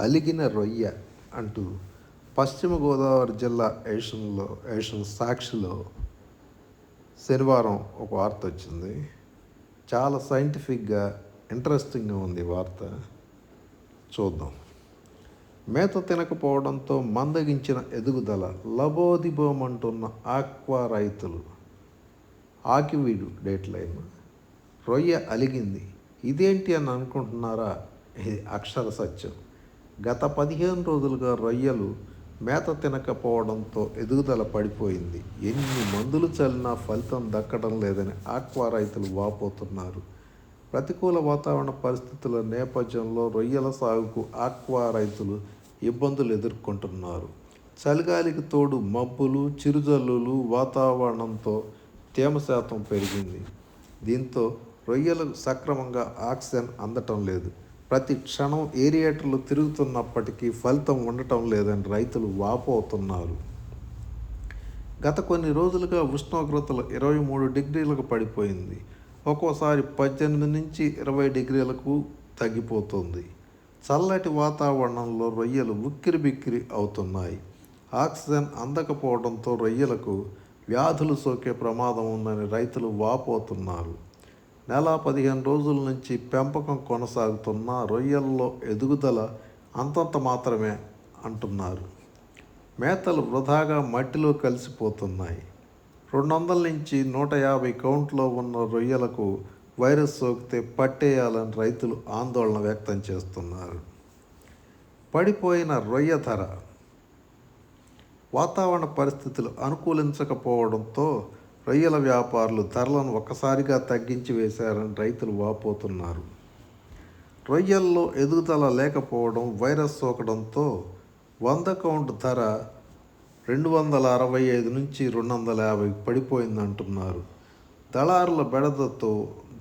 అలిగిన రొయ్య అంటూ పశ్చిమ గోదావరి జిల్లా ఏషన్ సాక్షిలో శనివారం ఒక వార్త వచ్చింది. చాలా సైంటిఫిక్గా ఇంట్రెస్టింగ్గా ఉంది వార్త. చూద్దాం. మేత తినకపోవడంతో మందగించిన ఎదుగుదల లబోదిబోమంటున్న ఆక్వా రైతులు. ఆకివీడు డేట్లైన్. రొయ్య అలిగింది. ఇదేంటి అని అనుకుంటున్నారా? ఇది అక్షర సత్యం. గత 15 రోజులుగా రొయ్యలు మేత తినకపోవడంతో ఎదుగుదల పడిపోయింది. ఎన్ని మందులు చల్లినా ఫలితం దక్కడం లేదని ఆక్వా రైతులు వాపోతున్నారు. ప్రతికూల వాతావరణ పరిస్థితుల నేపథ్యంలో రొయ్యల సాగుకు ఆక్వా రైతులు ఇబ్బందులు ఎదుర్కొంటున్నారు. చలిగాలికి తోడు మబ్బులు, చిరుజల్లులు, వాతావరణంతో తేమ శాతం పెరిగింది. దీంతో రొయ్యలకు సక్రమంగా ఆక్సిజన్ అందటం లేదు. ప్రతి క్షణం ఏరియేటర్లు తిరుగుతున్నప్పటికీ ఫలితం ఉండటం లేదని రైతులు వాపోతున్నారు. గత కొన్ని రోజులుగా ఉష్ణోగ్రతలు 23 డిగ్రీలకు పడిపోయింది. ఒక్కోసారి 18 నుంచి 20 డిగ్రీలకు తగ్గిపోతుంది. చల్లటి వాతావరణంలో రొయ్యలు ఉక్కిరిబిక్కిరి అవుతున్నాయి. ఆక్సిజన్ అందకపోవడంతో రొయ్యలకు వ్యాధులు సోకే ప్రమాదం ఉందని రైతులు వాపోతున్నారు. నెల 15 రోజుల నుంచి పెంపకం కొనసాగుతున్న రొయ్యల్లో ఎదుగుదల అంతంత మాత్రమే అంటున్నారు. మేతలు వృధాగా మట్టిలో కలిసిపోతున్నాయి. 200 నుంచి 150 కౌంట్లో ఉన్న రొయ్యలకు వైరస్ సోకితే పట్టేయాలని రైతులు ఆందోళన వ్యక్తం చేస్తున్నారు. పడిపోయిన రొయ్య ధర. వాతావరణ పరిస్థితులు అనుకూలించకపోవడంతో రొయ్యల వ్యాపారులు ధరలను ఒక్కసారిగా తగ్గించి వేశారని రైతులు వాపోతున్నారు. రొయ్యల్లో ఎదుగుదల లేకపోవడం, వైరస్ సోకడంతో 100 కౌంట్ ధర 265 నుంచి 250 పడిపోయిందంటున్నారు. దళారుల బెడదతో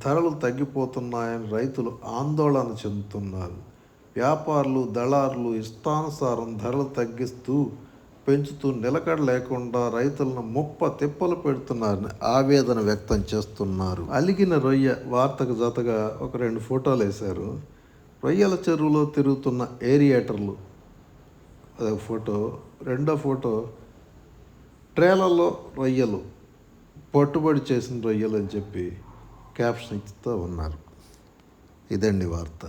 ధరలు తగ్గిపోతున్నాయని రైతులు ఆందోళన చెందుతున్నారు. వ్యాపారులు, దళారులు ఇష్టానుసారం ధరలు పెంచుతూ నిలకడ లేకుండా రైతులను తిప్పలు పెడుతున్నారని ఆవేదన వ్యక్తం చేస్తున్నారు. అలిగిన రొయ్య వార్తకు జతగా ఒక 2 ఫోటోలు వేశారు. రొయ్యల చెరువులో తిరుగుతున్న ఏరియేటర్లు అదొక ఫోటో. రెండో ఫోటో ట్రేలర్లో రొయ్యలు, పట్టుబడి చేసిన రొయ్యలు అని చెప్పి క్యాప్షన్ ఇస్తూ ఉన్నారు. ఇదండి వార్త.